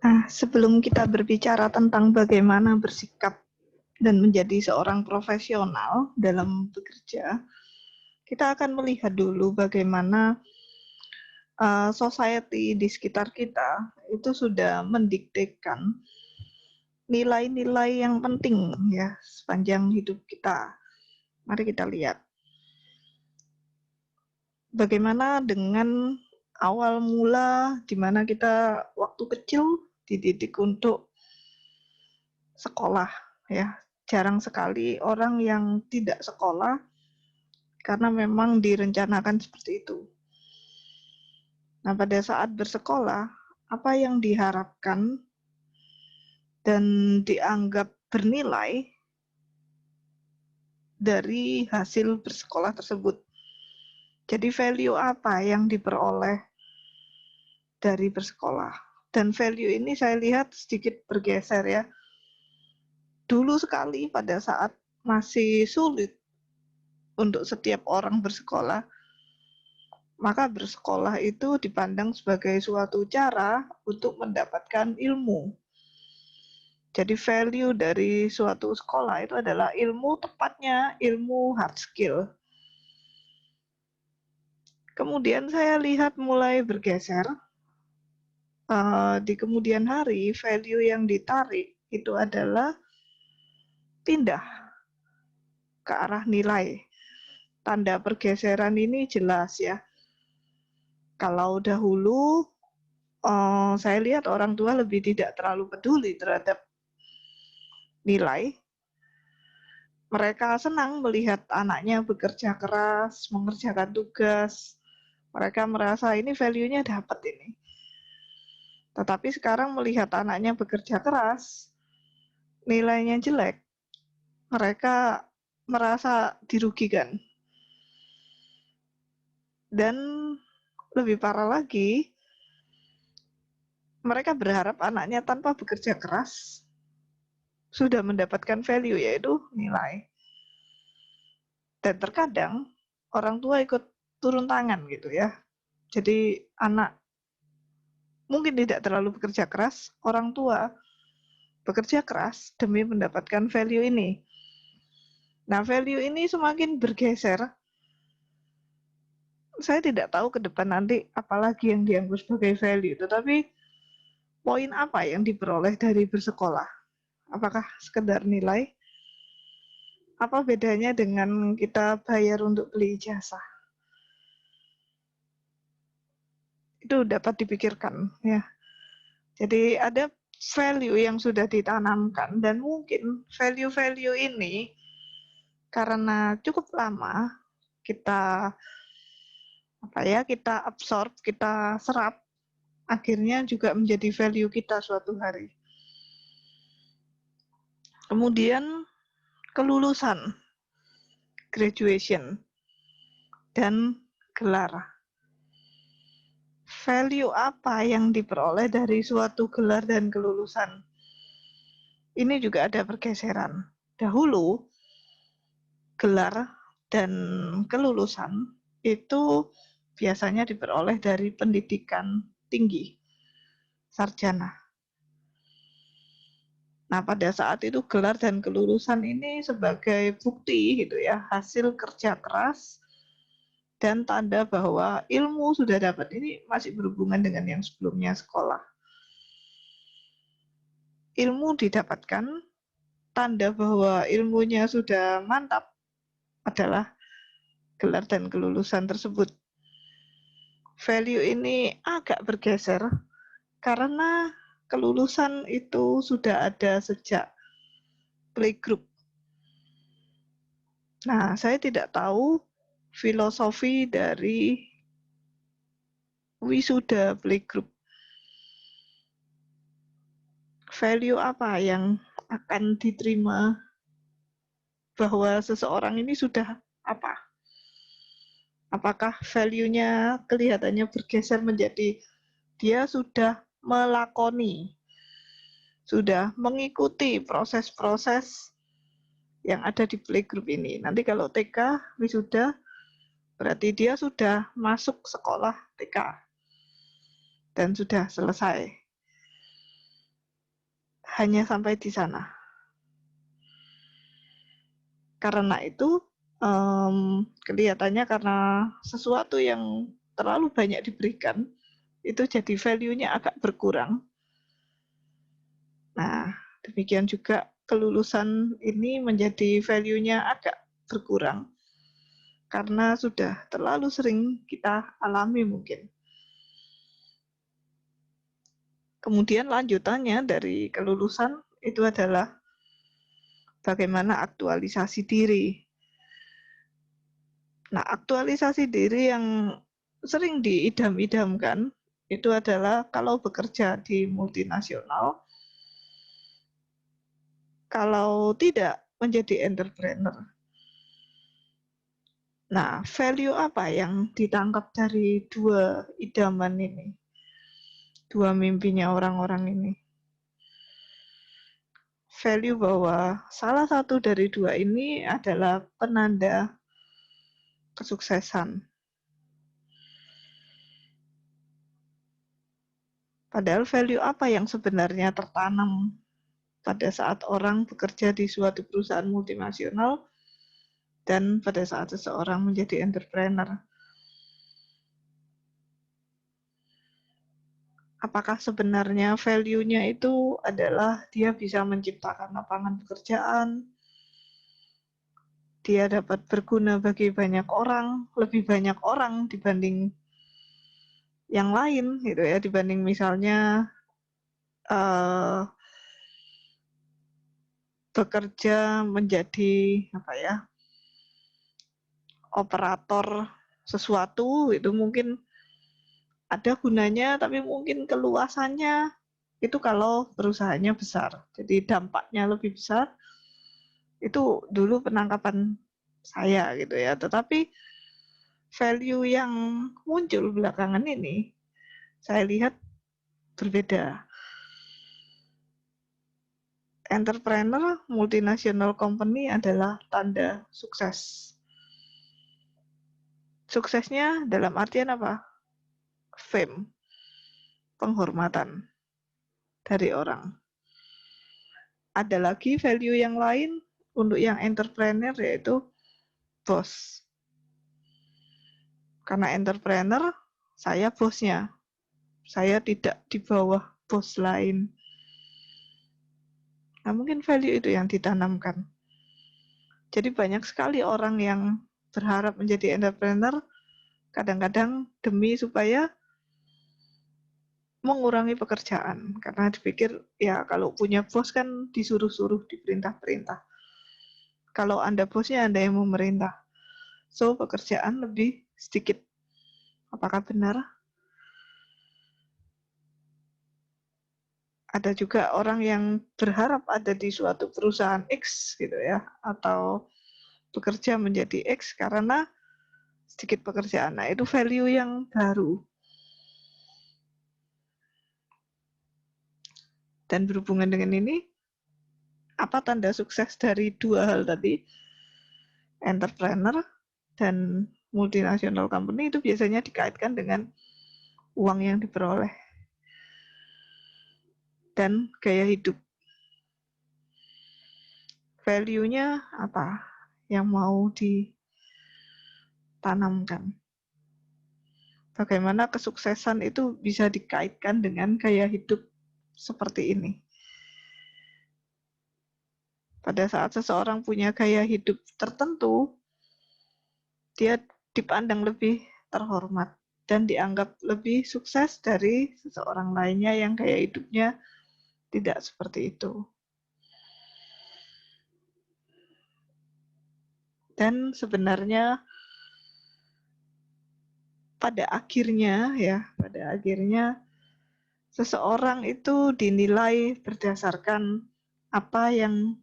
Nah, sebelum kita berbicara tentang bagaimana bersikap dan menjadi seorang profesional dalam bekerja, kita akan melihat dulu bagaimana society di sekitar kita itu sudah mendiktekan nilai-nilai yang penting ya sepanjang hidup kita. Mari kita lihat bagaimana dengan awal mula di mana kita waktu kecil dididik untuk sekolah ya. Jarang sekali orang yang tidak sekolah karena memang direncanakan seperti itu. Nah, pada saat bersekolah, apa yang diharapkan dan dianggap bernilai dari hasil bersekolah tersebut. Jadi value apa yang diperoleh dari bersekolah. Dan value ini saya lihat sedikit bergeser ya. Dulu sekali pada saat masih sulit untuk setiap orang bersekolah, maka bersekolah itu dipandang sebagai suatu cara untuk mendapatkan ilmu. Jadi value dari suatu sekolah itu adalah ilmu, tepatnya ilmu hard skill. Kemudian saya lihat mulai bergeser, di kemudian hari value yang ditarik itu adalah pindah ke arah nilai. Tanda pergeseran ini jelas ya. Kalau dahulu saya lihat orang tua lebih tidak terlalu peduli terhadap nilai. Mereka senang melihat anaknya bekerja keras, mengerjakan tugas. Mereka merasa ini value-nya dapat ini. Tetapi sekarang melihat anaknya bekerja keras, nilainya jelek, mereka merasa dirugikan. Dan lebih parah lagi, mereka berharap anaknya tanpa bekerja keras sudah mendapatkan value, yaitu nilai. Dan terkadang orang tua ikut turun tangan gitu ya. Jadi anak mungkin tidak terlalu bekerja keras, orang tua bekerja keras demi mendapatkan value ini. Nah, value ini semakin bergeser. Saya tidak tahu ke depan nanti apalagi yang dianggap sebagai value, tetapi poin apa yang diperoleh dari bersekolah? Apakah sekedar nilai? Apa bedanya dengan kita bayar untuk beli ijazah? Itu dapat dipikirkan ya. Jadi ada value yang sudah ditanamkan dan mungkin value-value ini karena cukup lama kita kita absorb, kita serap, akhirnya juga menjadi value kita suatu hari. Kemudian kelulusan, graduation, dan gelar. Value apa yang diperoleh dari suatu gelar dan kelulusan? Ini juga ada pergeseran. Dahulu, gelar dan kelulusan itu biasanya diperoleh dari pendidikan tinggi, sarjana. Nah, pada saat itu gelar dan kelulusan ini sebagai bukti gitu ya, hasil kerja keras dan tanda bahwa ilmu sudah dapat. Ini masih berhubungan dengan yang sebelumnya sekolah. Ilmu didapatkan, tanda bahwa ilmunya sudah mantap adalah gelar dan kelulusan tersebut. Value ini agak bergeser karena kelulusan itu sudah ada sejak playgroup. Nah, saya tidak tahu filosofi dari wisuda playgroup. Value apa yang akan diterima bahwa seseorang ini sudah apa? Apakah value-nya kelihatannya bergeser menjadi dia sudah melakoni, sudah mengikuti proses-proses yang ada di playgroup ini. Nanti kalau TK wisuda berarti dia sudah masuk sekolah TK. dan sudah selesai. Hanya sampai di sana. Karena itu kelihatannya karena sesuatu yang terlalu banyak diberikan, itu jadi value-nya agak berkurang. Nah, demikian juga kelulusan ini menjadi value-nya agak berkurang karena sudah terlalu sering kita alami mungkin. Kemudian lanjutannya dari kelulusan itu adalah bagaimana aktualisasi diri. Nah, aktualisasi diri yang sering diidam-idamkan itu adalah kalau bekerja di multinasional, kalau tidak menjadi entrepreneur. Nah, value apa yang ditangkap dari dua idaman ini? Dua mimpinya orang-orang ini. Value bahwa salah satu dari dua ini adalah penanda kesuksesan. Padahal value apa yang sebenarnya tertanam pada saat orang bekerja di suatu perusahaan multinasional dan pada saat seseorang menjadi entrepreneur? Apakah sebenarnya value-nya itu adalah dia bisa menciptakan lapangan pekerjaan, dia dapat berguna bagi banyak orang, lebih banyak orang dibanding yang lain gitu ya, dibanding misalnya bekerja menjadi operator sesuatu, itu mungkin ada gunanya tapi mungkin keluasannya itu kalau perusahaannya besar, jadi dampaknya lebih besar. Itu dulu penangkapan saya gitu ya, tetapi value yang muncul belakangan ini saya lihat berbeda. Entrepreneur multinational company adalah tanda sukses. Suksesnya dalam artian apa? Fame, penghormatan dari orang. Ada lagi value yang lain untuk yang entrepreneur, yaitu bos. Karena entrepreneur, saya bosnya. Saya tidak di bawah bos lain. Nah, mungkin value itu yang ditanamkan. Jadi banyak sekali orang yang berharap menjadi entrepreneur, kadang-kadang demi supaya mengurangi pekerjaan. Karena dipikir, ya kalau punya bos kan disuruh-suruh, diperintah-perintah. Kalau Anda bosnya, Anda yang memerintah. So, pekerjaan lebih sedikit. Apakah benar? Ada juga orang yang berharap ada di suatu perusahaan X gitu ya, atau bekerja menjadi X karena sedikit pekerjaan. Nah, itu value yang baru. Dan berhubungan dengan ini, apa tanda sukses dari dua hal tadi? Entrepreneur dan multinational company itu biasanya dikaitkan dengan uang yang diperoleh dan gaya hidup. Value-nya apa yang mau ditanamkan? Bagaimana kesuksesan itu bisa dikaitkan dengan gaya hidup seperti ini? Pada saat seseorang punya gaya hidup tertentu, dia dipandang lebih terhormat dan dianggap lebih sukses dari seseorang lainnya yang gaya hidupnya tidak seperti itu. Dan sebenarnya pada akhirnya seseorang itu dinilai berdasarkan apa yang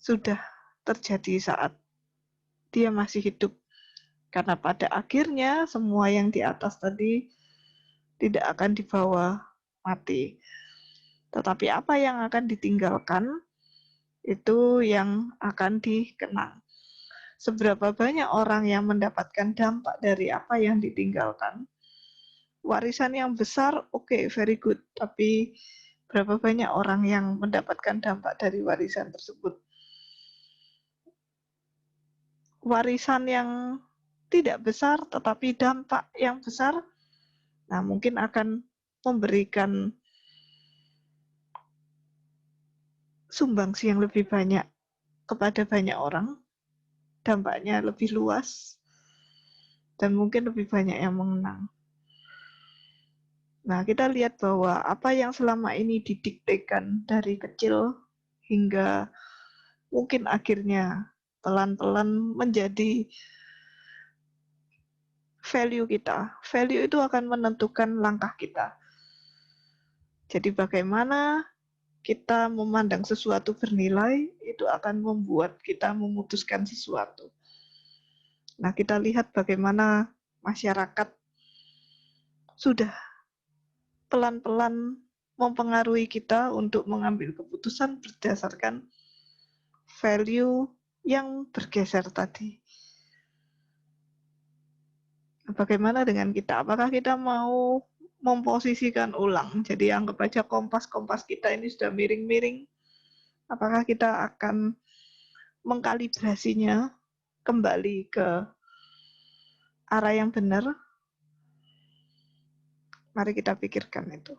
sudah terjadi saat dia masih hidup. Karena pada akhirnya semua yang di atas tadi tidak akan dibawa mati. Tetapi apa yang akan ditinggalkan itu yang akan dikenang. Seberapa banyak orang yang mendapatkan dampak dari apa yang ditinggalkan, Warisan yang besar, oke, very good. Tapi berapa banyak orang yang mendapatkan dampak dari warisan tersebut? Warisan yang tidak besar tetapi dampak yang besar, nah mungkin akan memberikan sumbangsi yang lebih banyak kepada banyak orang, dampaknya lebih luas, dan mungkin lebih banyak yang mengenang. Nah, kita lihat bahwa apa yang selama ini didiktekan dari kecil hingga mungkin akhirnya pelan-pelan menjadi value kita. Value itu akan menentukan langkah kita. Jadi bagaimana kita memandang sesuatu bernilai, itu akan membuat kita memutuskan sesuatu. Nah, kita lihat bagaimana masyarakat sudah pelan-pelan mempengaruhi kita untuk mengambil keputusan berdasarkan value yang bergeser tadi. Bagaimana dengan kita? Apakah kita mau memposisikan ulang? Jadi anggap aja kompas-kompas kita ini sudah miring-miring. Apakah kita akan mengkalibrasinya kembali ke arah yang benar? Mari kita pikirkan itu.